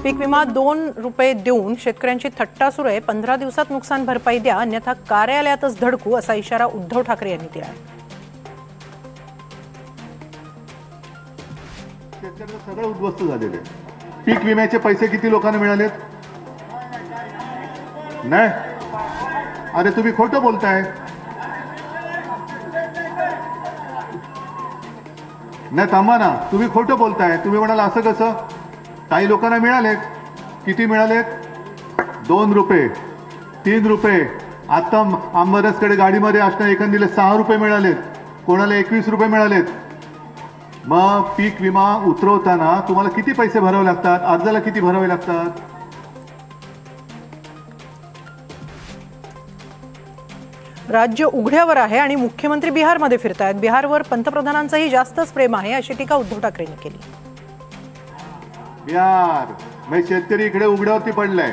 पीक विमा 2 रुपये देऊन शेतकऱ्यांची थट्टा सुरू आहे। 15 दिवसात नुकसान भरपाई द्या, अन्यथा कार्यालयातच धडकू असा इशारा उद्धव ठाकरे यांनी दिला आहे। शेतकऱ्यांचं सगळं उद्ध्वस्त झालेलं आहे। पीक विम्याचे पैसे किती लोकांना मिळालेत? नाही, अरे तुम्ही खोटं बोलताय। नाही थांबा ना, तुम्ही खोटं बोलताय। तुम्ही म्हणाल असं कसं? काही लोकांना मिळालेत। किती मिळालेत? 2 रुपये, 3 रुपये। आता आंबरसकडे गाडीमध्ये असणं एखादीला 6 रुपये मिळालेत, कोणाला 21 रुपये मिळालेत। मग पीक विमा उतरवताना तुम्हाला किती पैसे भरावे लागतात? अर्जाला किती भरावे लागतात? राज्य उघड्यावर आहे आणि मुख्यमंत्री बिहारमध्ये फिरतायत। बिहारवर पंतप्रधानांचंही जास्तच प्रेम आहे अशी टीका उद्धव ठाकरेंनी केली। बिहार म्हणजे शेतकरी इकडे उघड्यावरती पडलाय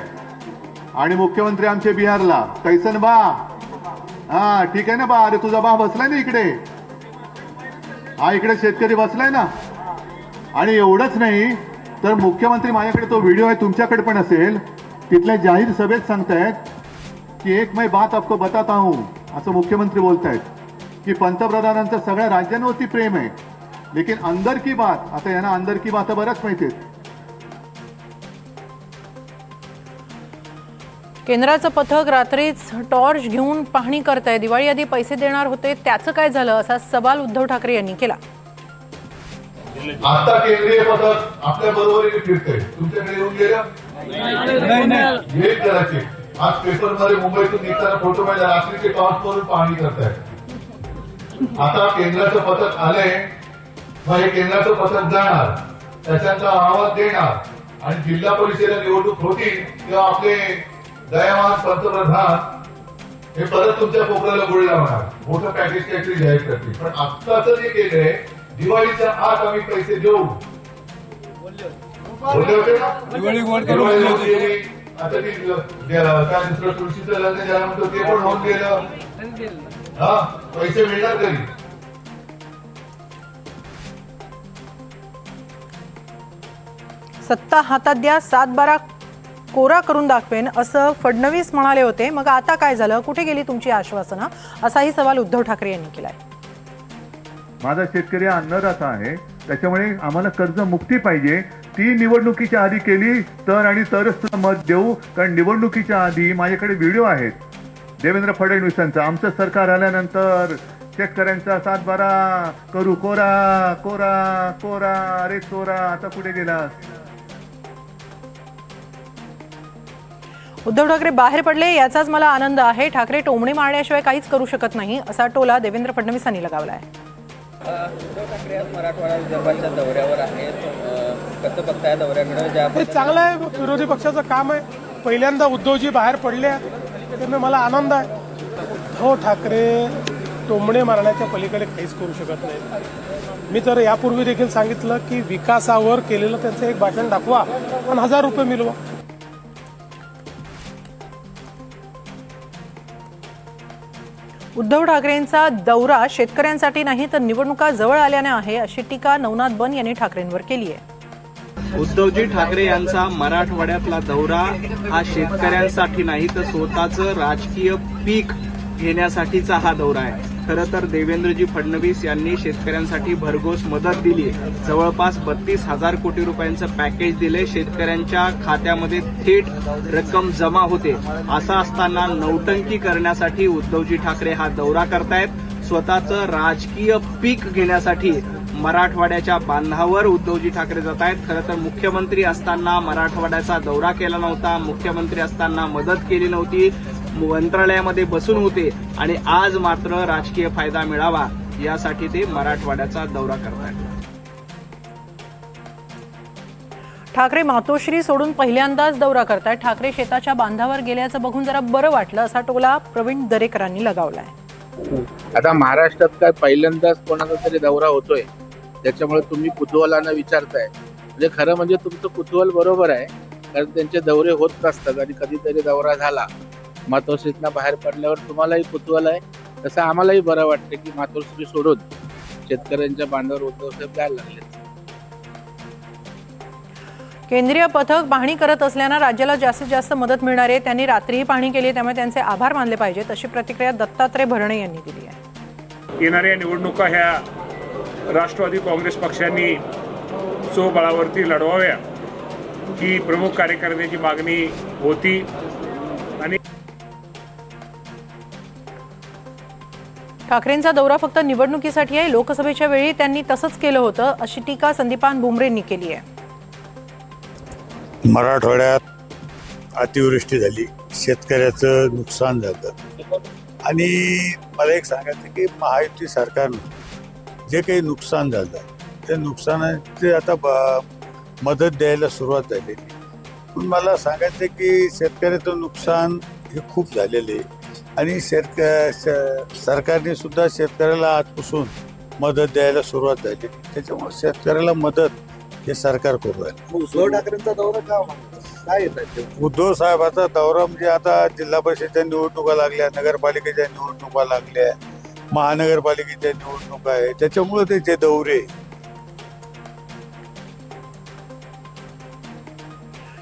आणि मुख्यमंत्री आमचे बिहारला। कैसन बा? हा ठीक आहे ना बा। अरे तुझा बा बसलाय ना इकडे, हा इकडे शेतकरी बसलाय ना। आणि एवढंच नाही तर मुख्यमंत्री, माझ्याकडे तो व्हिडिओ आहे, तुमच्याकडे पण असेल, तिथल्या जाहीर सभेत सांगतायत की एक मैं बात आपको बताता हूं, असं मुख्यमंत्री बोलतायत की पंतप्रधानांचं सगळ्या राज्यांवरती प्रेम आहे, लेकिन अंदर की बात, आता यांना अंदर की बात बरंच माहिती आहे। केंद्राचं पथक रात्रीच टॉर्च घेऊन पाहणी करतंय। दिवाळी आधी पैसे देणार होते, त्याचं काय झालं असा सवाल उद्धव ठाकरे यांनी केला। आता केंद्रीय पथक आपल्या बरोबरीने फिरतंय, तुमच्याकडे येऊन गेलं नाही? एक करायचे आज पेपरमध्ये मुंबईतून निघताना फोटो पाहिजे, रात्रीचे टॉर्च करून पाहणी करतायत। आता केंद्राचं पथक आलंय, मग हे केंद्राचं पथक जाणार, त्याच्याचा आवाज देणार आणि जिल्हा परिषदेला निवडणूक होती तेव्हा आपले दयावान पंतप्रधान हे परत तुमच्या कोपऱ्याला गोळी लावणार, मोठं पॅकेज काहीतरी जाहीर करतील। पण आत्ताच जे केलंय, दिवाळीच्या आत आम्ही पैसे देऊ बोलले होते ना, दिवाळी आता ती काय दुसरं तुळशीचं लग्न ज्याला म्हणतो ते पण होऊन गेलं, हा पैसे मिळणार तरी। सत्ता हातात द्या, 7-12 कोरा करून दाखवेन असं फडणवीस म्हणाले होते। मग आता काय झालं? कुठे गेली तुमची आश्वासनं? असाही सवाल उद्धव ठाकरे यांनी केलाय। माझा शेतकरी अन्नदाता आहे, त्याच्यामुळे आम्हाला कर्जमुक्ती पाहिजे। ती निवडणुकीच्या आधी केली तर आणि तरच तुला मत देऊ, कारण निवडणुकीच्या आधी माझ्याकडे व्हिडिओ आहेत देवेंद्र फडणवीसांचा। आमचं सरकार आल्यानंतर शेतकऱ्यांचा 7-12 करू, कोरा कोरा कोरा, अरे चोरा, आता कुठे गेला? उद्धव ठाकरे बाहेर पडले याचाच मला आनंद आहे। ठाकरे टोमणे मारण्याशिवाय काहीच करू शकत नाही असा टोला देवेंद्र फडणवीसांनी लगावलाय। उद्धव ठाकरे आज मराठवाडा विदर्भाच्या दौऱ्यावर आहेत, कसं बघताय दौऱ्याकडे? हे चांगलं आहे, विरोधी पक्षाचं काम आहे। पहिल्यांदा उद्धवजी बाहेर पडले, त्यामुळे मला आनंद आहे। उद्धव ठाकरे टोमणे मारण्याच्या पलीकडे काहीच करू शकत नाही। मी तर यापूर्वी देखील सांगितलं की विकासावर केलेलं त्यांचं एक भाषण दाखवा आणि 1000 रुपये मिळवा। उद्धव ठाकरेंचा दौरा शेतकऱ्यांसाठी नाही तर निवडणुका जवळ आल्याने आहे अशी टीका नवनाथ बन यांनी ठाकरेंवर केली आहे। उद्धवजी ठाकरे यांचा मराठवाड्यातला दौरा हा शेतकऱ्यांसाठी नाही तर स्वतःचं राजकीय पीक घेण्यासाठीचा हा दौरा आहे। खरं तर देवेंद्रजी फडणवीस यांनी शेतकऱ्यांसाठी भरघोस मदत दिली, जवळपास 32,000 कोटी रुपयांचं पॅकेज दिले, शेतकऱ्यांच्या खात्यामध्ये थेट रक्कम जमा होते। असं असताना नौटंकी करण्यासाठी उद्धवजी ठाकरे हा दौरा करतायत। स्वतःचं राजकीय पीक घेण्यासाठी मराठवाड्याच्या बांधावर उद्धवजी ठाकरे जात आहेत। खरं तर मुख्यमंत्री असताना मराठवाड्याचा दौरा केला नव्हता, मुख्यमंत्री असताना मदत केली नव्हती, मंत्रालयामध्ये बसून होते आणि आज मात्र राजकीय फायदा मिळावा यासाठी ते मराठवाड्याचा दौरा करतात। ठाकरे मातोश्री सोडून पहिल्यांदाच दौरा करतायत। ठाकरे शेताच्या बांधावर गेल्याचं बघून जरा बरं वाटलं असा टोला प्रवीण दरेकरांनी लगावलाय। आता महाराष्ट्रात काय पहिल्यांदाच कोणाचा तरी दौरा होतोय, त्याच्यामुळे तुम्ही कुतूहलानं विचारताय। म्हणजे खरं म्हणजे तुमचं कुतूहल बरोबर आहे, कारण त्यांचे दौरे होत असतात आणि कधीतरी दौरा झाला मातोश्रीतनं बाहेर पडल्यावर तुम्हालाही कुतूहल आहे, तसं आम्हालाही बरं वाटतं की मातोश्री सोडून शेतकऱ्यांच्या बांधावर उद्धव साहेब जायला लागले। केंद्रीय पथक पाहणी करत असल्यानं राज्याला जास्तीत जास्त मदत मिळणार आहे. त्यांनी रात्रीही पाहणी केली, त्यामुळे त्यांचे आभार मानले पाहिजेत, अशी प्रतिक्रिया दत्तात्रय भरणे यांनी दिली आहे. येणाऱ्या निवडणुका ह्या राष्ट्रवादी काँग्रेस पक्षांनी स्वबळावरती लढवाव्या ही प्रमुख कार्यकर्त्यांची मागणी होती. आणि ठाकरेंचा दौरा फक्त निवडणुकीसाठी आहे, लोकसभेच्या वेळी त्यांनी तसंच केलं होतं, अशी टीका संदीपान भुमरेंनी केली आहे. मराठवाड्यात अतिवृष्टी झाली, शेतकऱ्याचं नुकसान झालं आणि मला एक सांगायचं की महायुती सरकारनं जे काही नुकसान झालं त्या नुकसानाचे आता मदत द्यायला सुरुवात झालेली. पण मला सांगायचं की शेतकऱ्याचं नुकसान हे खूप झालेलं आहे आणि सरकारने सुद्धा शेतकऱ्याला आजपासून मदत द्यायला सुरुवात झाली. त्याच्यामुळे शेतकऱ्याला मदत हे सरकार करू आहे. उद्धव ठाकरेंचा दौरा काय येत आहे? उद्धव साहेबाचा दौरा म्हणजे आता जिल्हा परिषदेच्या निवडणुका लागल्या, नगरपालिकेच्या निवडणुका लागल्या, महानगरपालिकेच्या निवडणुका आहे, त्याच्यामुळे त्याचे दौरे.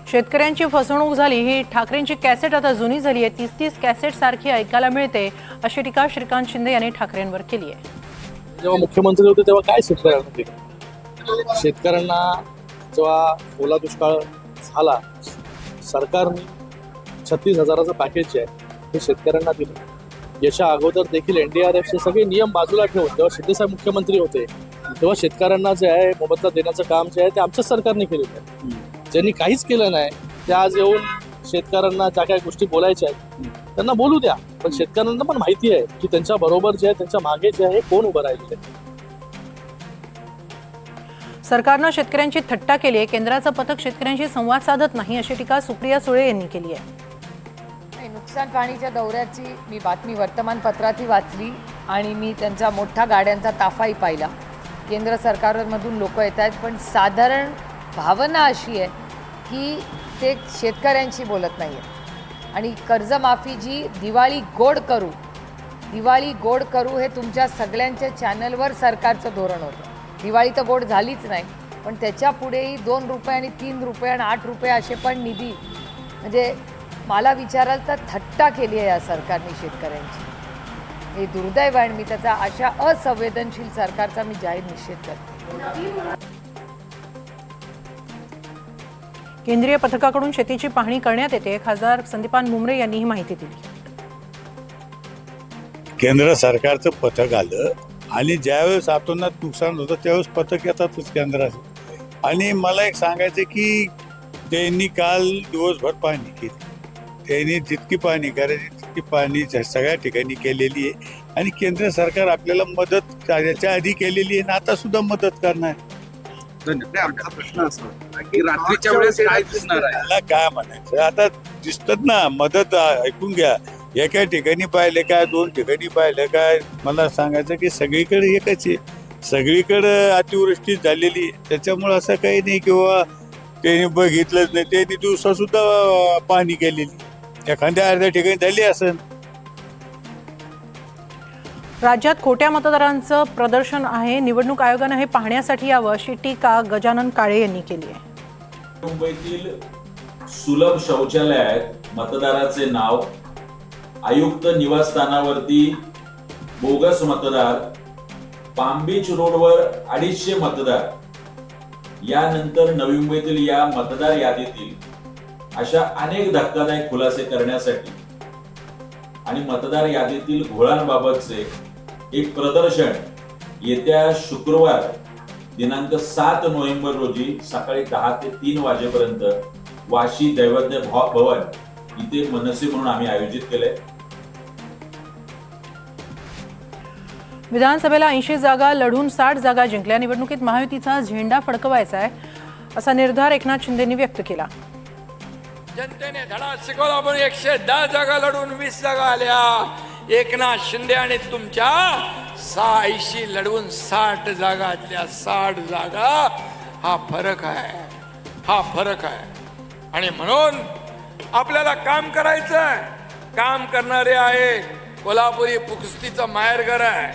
शेतकऱ्यांची फसवणूक झाली, ही ठाकरेंची कॅसेट आता जुनी झाली आहे, 30-30 कॅसेट सारखी ऐकायला मिळते, अशी टीका श्रीकांत शिंदे यांनी ठाकरेंवर केली आहे. जेव्हा मुख्यमंत्री होते तेव्हा काय शेतकऱ्यांना दिलं? शेतकऱ्यांना जेव्हा ओला दुष्काळ झाला, सरकारने 36,000चं पॅकेज जे आहे हे शेतकऱ्यांना दिलं. याच्या अगोदर देखील NDRFचे सगळे नियम बाजूला ठेवून जेव्हा शिंदेसाहेब मुख्यमंत्री होते तेव्हा शेतकऱ्यांना जे आहे मोबदला देण्याचं काम जे आहे ते आमच्याच सरकारने केलेलं आहे. ज्यांनी काहीच केलं नाही ते आज येऊन शेतकऱ्यांना ज्या काही गोष्टी बोलायच्या आहेत त्यांना बोलू द्या, पण शेतकऱ्यांना पण माहिती आहे की त्यांच्या बरोबर जे आहे त्यांच्या मागे जे आहे कोण उभं राहिलेलं आहे. सरकारनं शेतकऱ्यांची थट्टा केली आहे, केंद्राचं पथक शेतकऱ्यांशी संवाद साधत नाही, अशी टीका सुप्रिया सुळे यांनी केली आहे. नुकसान पाहणीच्या दौऱ्याची मी बातमी वर्तमानपत्रातही वाचली आणि मी त्यांचा मोठा गाड्यांचा ताफाही पाहिला. केंद्र सरकारमधून लोक येत आहेत, पण साधारण भावना अशी आहे की ते शेतकऱ्यांशी बोलत नाही आहेत. आणि कर्जमाफी जी दिवाळी गोड करू हे तुमच्या सगळ्यांच्या चॅनलवर सरकारचं धोरण होतं. दिवाळी तर गोड झालीच नाही, पण त्याच्या पुढेही 2 रुपये आणि 3 रुपये आणि 8 रुपये असे पण निधी, म्हणजे मला विचाराल तर थट्टा केली आहे या सरकारने शेतकऱ्यांची. हे दुर्दैव आहे आणि मी त्याचा अशा असंवेदनशील सरकारचा मी जाहीर निषेध करते. केंद्रीय पथकाकडून शेतीची पाहणी करण्यात येते, खासदार संदीपान भुमरे यांनी ही माहिती दिली. केंद्र सरकारचं पथक आलं आणि ज्यावेळेस अतोनात नुकसान होतं त्यावेळेस पथक येतातच केंद्राचं. आणि मला एक सांगायचं की त्यांनी काल दिवसभर पाहणी केली, त्यांनी जितकी पाहणी करायची तितकी पाहणी सगळ्या ठिकाणी केलेली आहे आणि केंद्र सरकार आपल्याला मदत याच्या आधी केलेली आहे आणि आता सुद्धा मदत करणार. आमचा प्रश्न असा की रात्रीच्या वेळेस काय दिसणार आहे, मला काय म्हणायचं, आता दिसतात ना, मदत ऐकून घ्या. एका ठिकाणी पाहिलं काय, 2 ठिकाणी पाहिलं काय, मला सांगायचं की सगळीकडे एकच आहे, सगळीकडे अतिवृष्टी झालेली आहे. त्याच्यामुळे असं काही नाही किंवा त्यांनी बघितलंच नाही, त्यांनी दिवसा सुद्धा पाहणी केलेली, एखाद्या अर्ध्या ठिकाणी झाली असेल. राज्यात खोट्या मतदारांचं प्रदर्शन आहे, निवडणूक आयोगानं हे पाहण्यासाठी यावं, अशी टीका गजानन काळे यांनी केली आहे. मुंबईतील सुलभ शौचालयात मतदाराचे नाव, आयुक्त निवासस्थानावरती बोगस मतदार, पाम बीच रोडवर 250 मतदार, यानंतर नवी मुंबईतील या मतदार यादीतील अशा अनेक धक्कादायक खुलासे करण्यासाठी आणि मतदार यादीतील घोळांबाबतचे एक प्रदर्शन येत्या शुक्रवार दिनांक 7 नोव्हेंबर रोजी सकाळी 10 ते 3 वाजेपर्यंत वाशी दैवज्ञ भवन इथे मनसे म्हणून आम्ही आयोजित केलंय. विधानसभेला 80 जागा लढून 60 जागा जिंकल्या, निवडणुकीत महायुतीचा झेंडा फडकवायचा आहे, असा निर्धार एकनाथ शिंदेंनी व्यक्त केला. जनतेने धडा शिकवला म्हणून 110 जागा लढून 20 जागा आल्या. एकनाथ शिंदे आणि तुमच्या 80 लढवून 60 जागातल्या 60 जागा, हा फरक आहे. आणि म्हणून आपल्याला काम करायचं, काम करणारे आहे. कोल्हापुरी पुकुस्तीचं माहेरघर आहे,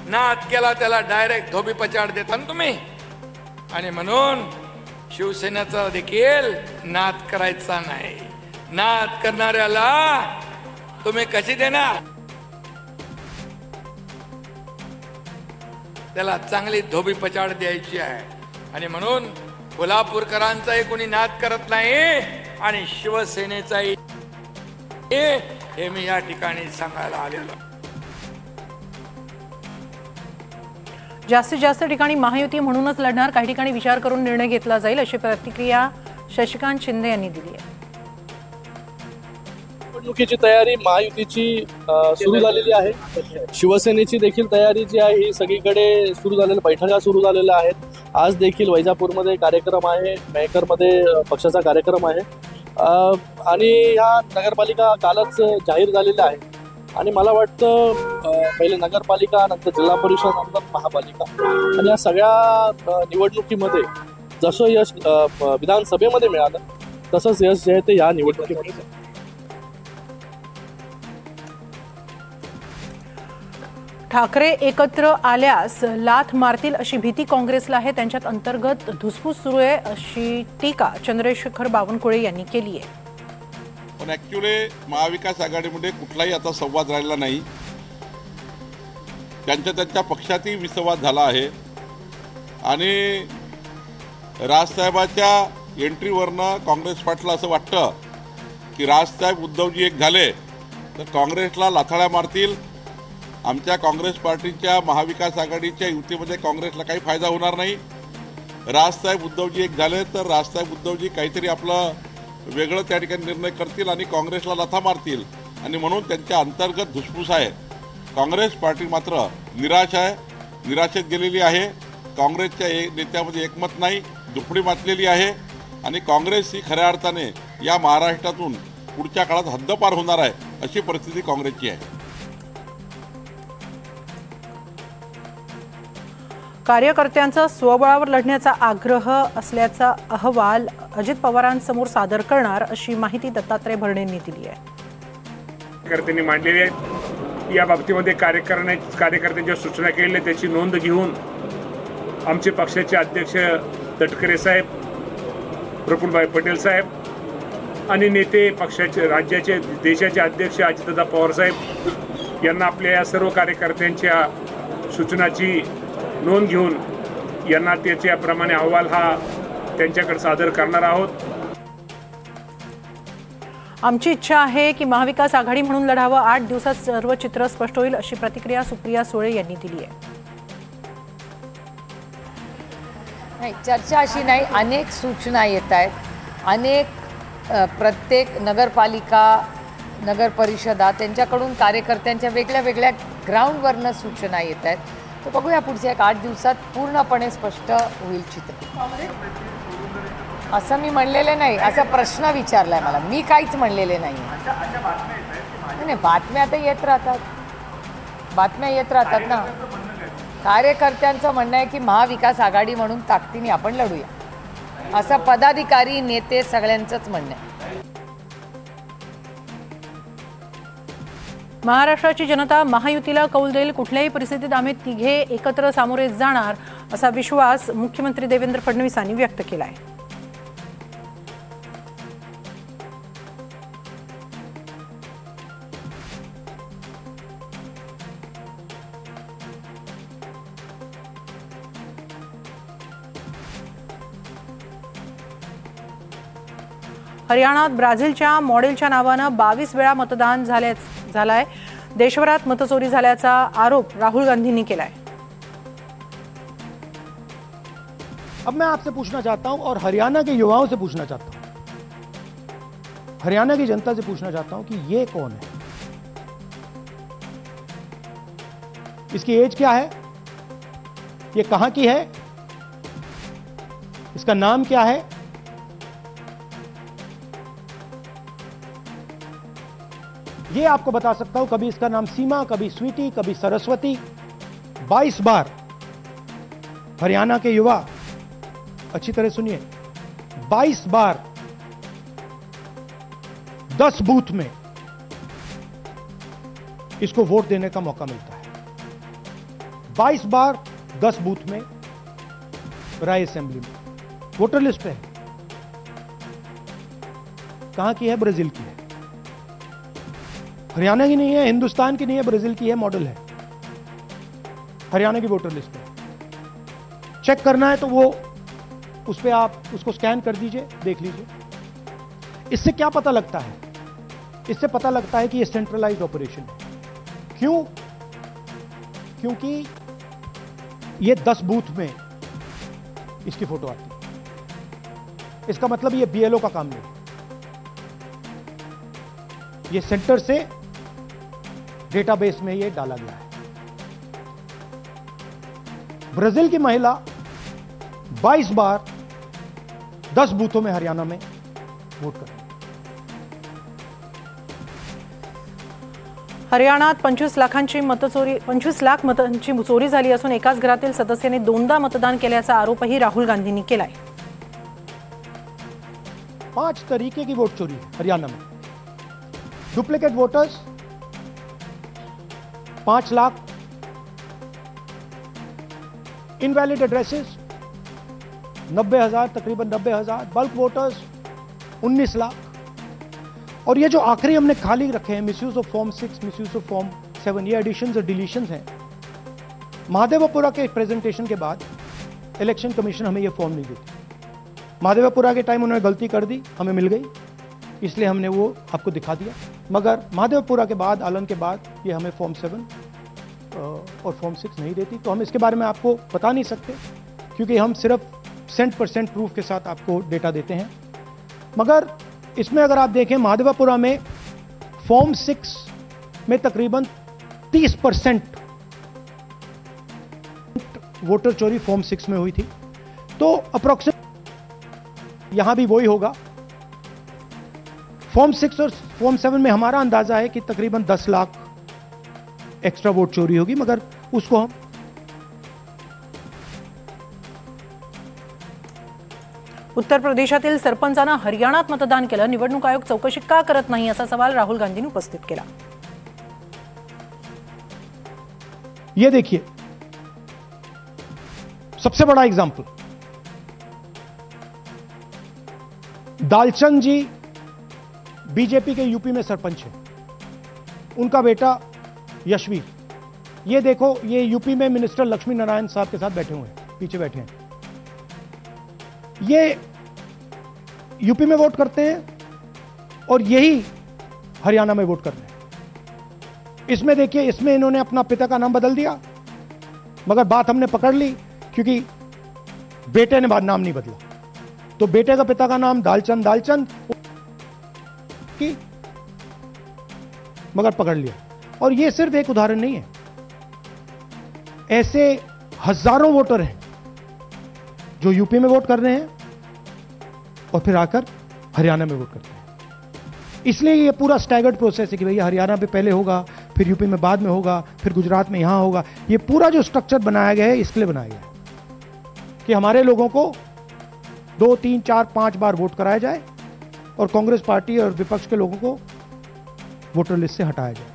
नाद केला त्याला डायरेक्ट धोबी पचाड देता ना तुम्ही. आणि म्हणून शिवसेनेचा देखील नाद करायचा नाही. नाद करणाऱ्याला तुम्ही कशी देणार? त्याला चांगली धोबी पछाड द्यायची आहे. आणि म्हणून कोल्हापूरकरांचाही कोणी नाद करत नाही आणि शिवसेनेचाही हे मी या ठिकाणी सांगायला आलेलो. जास्तीत जास्त ठिकाणी महायुती म्हणूनच लढणार, काही ठिकाणी विचार करून निर्णय घेतला जाईल, अशी प्रतिक्रिया शशिकांत शिंदे यांनी दिली आहे. निवडणुकीची तयारी महायुतीची सुरू झालेली आहे. शिवसेनेची देखील तयारी जी आहे ही सगळीकडे सुरू झालेल्या बैठका सुरू झालेल्या आहेत. आज देखील वैजापूरमध्ये कार्यक्रम आहे, मेहकरमध्ये पक्षाचा कार्यक्रम आहे आणि ह्या नगरपालिका कालच जाहीर झालेल्या आहे. आणि मला वाटतं पहिले नगरपालिका, नंतर जिल्हा परिषद, नंतर महापालिका आणि या सगळ्या निवडणुकीमध्ये जसं यश विधानसभेमध्ये मिळालं तसंच यश जे आहे ते या निवडणुकीमध्ये. ठाकरे एकत्र आल्यास लाथ मारतील अशी भीती काँग्रेसला आहे. त्यांच्यात अंतर्गत धुसफूस सुरू आहे अशी टीका चंद्रशेखर बावनकुळे यांनी केली आहे. पण ॲक्च्युली महाविकास आघाडीमध्ये कुठलाही आता संवाद राहिला नाही. त्यांच्या पक्षातही विसंवाद झाला आहे आणि राजसाहेबाच्या एंट्रीवरनं काँग्रेस पाटला असं वाटतं की राजसाहेब उद्धवजी एक झाले तर काँग्रेसला लाथाळ्या मारतील. आमच्या काँग्रेस पार्टीच्या महाविकास आघाडीच्या युतीमध्ये काँग्रेसला काही फायदा होणार नाही. राजसाहेब उद्धवजी एक झाले तर राजसाहेब उद्धवजी काहीतरी आपलं वेगळं त्या ठिकाणी निर्णय करतील आणि काँग्रेसला लाथा मारतील आणि म्हणून त्यांच्या अंतर्गत धुसफूस आहे. काँग्रेस पार्टी मात्र निराश आहे, निराशेत गेलेली आहे. काँग्रेसच्या नेत्यामध्ये एकमत नाही, दुपडी मातलेली आहे आणि काँग्रेस ही खऱ्या अर्थाने या महाराष्ट्रातून पुढच्या काळात हद्दपार होणार आहे अशी परिस्थिती काँग्रेसची आहे. कार्यकर्त्यांचा स्वबळावर लढण्याचा आग्रह असल्याचा अहवाल अजित पवारांसमोर सादर करणार अशी माहिती दत्तात्रय भरणेंनी दिली आहे. कार्यकर्त्यांनी मांडलेली आहे. या बाबतीमध्ये कार्यकर्त्यांच्या सूचना केलेल्या त्याची नोंद घेऊन आमचे पक्षाचे अध्यक्ष तटकरे साहेब, प्रफुल्लभाई पटेल साहेब आणि नेते पक्षाचे राज्याचे देशाचे अध्यक्ष अजितदादा पवार साहेब यांना आपल्या या सर्व कार्यकर्त्यांच्या सूचनाची नोंद घेऊन यांना त्याच्याप्रमाणे अहवाल हा त्यांच्याकडे सादर करणार आहोत. आमची इच्छा आहे की महाविकास आघाडी म्हणून लढावं. 8 दिवसात सर्व चित्र स्पष्ट होईल अशी प्रतिक्रिया सुप्रिया सुळे यांनी दिली आहे. नाही, चर्चा अशी नाही, अनेक सूचना येत आहेत. अनेक प्रत्येक नगरपालिका, नगर परिषदा त्यांच्याकडून कार्यकर्त्यांच्या वेगळ्या वेगळ्या ग्राउंडवरनं सूचना येत आहेत. तर बघूया पुढच्या 8 दिवसात पूर्णपणे स्पष्ट होईल चित्र. असं मी म्हणलेले नाही, असा प्रश्न विचारलाय मला, मी काहीच म्हणलेले नाही. बातम्या आता येत राहतात, बातम्या येत राहतात ना. कार्यकर्त्यांचं म्हणणं आहे की महाविकास आघाडी म्हणून ताकदीने आपण लढूया, असं पदाधिकारी नेते सगळ्यांचंच म्हणणं आहे. महाराष्ट्राची जनता महायुतीला कौल देईल. कुठल्याही परिस्थितीत आम्ही तिघे एकत्र सामोरे जाणार असा विश्वास मुख्यमंत्री देवेंद्र फडणवीसांनी व्यक्त केला आहे. हरियाणात ब्राझीलच्या मॉडेलच्या नावानं 22 वेळा मतदान झालाय. देशभरात मतचोरी झाल्याचा आरोप राहुल गांधींनी केलाय. अब मैं आपसे पूछना चाहता हूं और हरियाणा के युवाओं से पूछना चाहता हूं, हरियाणा की जनता से पूछना चाहता हूं कि ये कौन है, इसकी एज क्या है, ये कहां की है, इसका नाम क्या है, ये आपको बता सकता हूं. कभी इसका नाम सीमा, कभी स्वीटी, कभी सरस्वती. 22 बार हरियाणा के युवा, अच्छी तरह सुनिए, 22 बार 10 बूथ में इसको वोट देने का मौका मिलता है. 22 बार 10 बूथ में राय असेंबली में. वोटर लिस्ट पे है। कहां की है? ब्राजील की है, हरियाणा की नहीं है, हिंदुस्तान की नहीं है, ब्राजील की है, मॉडल है, हरियाणा की वोटर लिस्ट पे। चेक करना है तो वो उस पे आप उसको स्कैन कर दीजिए, देख लीजिए। इससे क्या पता लगता है? इससे पता लगता है कि ये सेंट्रलाइज्ड ऑपरेशन है। क्यों? क्योंकि ये 10 बूथ में इसकी फोटो आती है। इसका मतलब ये बीएलओ का काम नहीं, ये सेंटर से डेटाबेस में ये डाला गया है। ब्राजील की महिला 22 बार 10 बूथों में हरियाणा में वोट कर। हरियाणात 25 लाखांची मतचोरी 25 लाख मतांची चोरी झाली असून एकाच घरातील सदस्याने 2दा मतदान केल्याचा आरोपही राहुल गांधींनी केलाय। 5 तरीके की वोट चोरी है हरियाणा में। Duplicate voters 5 lakh, invalid addresses 90,000, तकरीबन 90,000, बल्क वोटर्स 19 लाख। और ये जो आखिरी हमने खाली रखे हैं, misuse of form 6, misuse of form 7, ये एडिशंस और डिलीशंस हैं। महादेवपुरा के प्रेजेंटेशन के बाद इलेक्शन कमीशन हमें ये फॉर्म नहीं देती। महादेवपुरा के टाइम उन्होंने गलती कर दी, हमें मिल गई, इसलिए हमने वो आपको दिखा दिया। मगर महादेवपुरा के बाद, आलन के बाद ये हमें फॉर्म 7 और फॉर्म 6 नहीं देती। तो हम इसके बारे में आपको बता नहीं सकते, क्योंकि हम सिर्फ 100% प्रूफ के साथ आपको डेटा देते हैं। मगर इसमें अगर आप देखें, महादेवपुरा में फॉर्म 6 में तकरीबन 30% वोटर चोरी फॉर्म 6 में हुई थी। तो अप्रोक्सीमेट यहां भी वही होगा। फॉर्म 6 और फॉर्म 7 में हमारा अंदाजा है कि तकरीबन 10 लाख एक्स्ट्रा वोट चोरी होगी, मगर उसको हम उत्तर प्रदेशातील सरपंचांना हरियाणात मतदान केलं, निवडणूक आयोग चौकशी का करत नाही असा सवाल राहुल गांधींनी उपस्थित केला। ये देखिए, सबसे बड़ा एग्जाम्पल, दालचंद जी बीजेपी के यूपी में सरपंच है, उनका बेटा यशवीर, ये देखो, ये यूपी में मिनिस्टर लक्ष्मी नारायण साहब के साथ बैठे हुए हैं, पीछे बैठे हैं। ये यूपी में वोट करते हैं और यही हरियाणा में वोट करते हैं। इसमें देखिए, इसमें इन्होंने अपना पिता का नाम बदल दिया, मगर बात हमने पकड़ ली क्योंकि बेटे ने बाद नाम नहीं बदला, तो बेटे का पिता का नाम दालचंद की, मगर पकड़ लिया। और ये सिर्फ एक उदाहरण नहीं है, ऐसे हजारों वोटर हैं जो यूपी में वोट कर रहे हैं और फिर आकर हरियाणा में वोट करते हैं। इसलिए ये पूरा स्टैगर्ड प्रोसेस है कि भैया हरियाणा पे पहले होगा, फिर यूपी में बाद में होगा, फिर गुजरात में यहां होगा। ये पूरा जो स्ट्रक्चर बनाया गया है, इसके लिए बनाया गया है कि हमारे लोगों को 2, 3, 4, 5 बार वोट कराया जाए और कांग्रेस पार्टी और विपक्ष के लोगों को वोटर लिस्ट से हटाया जाए।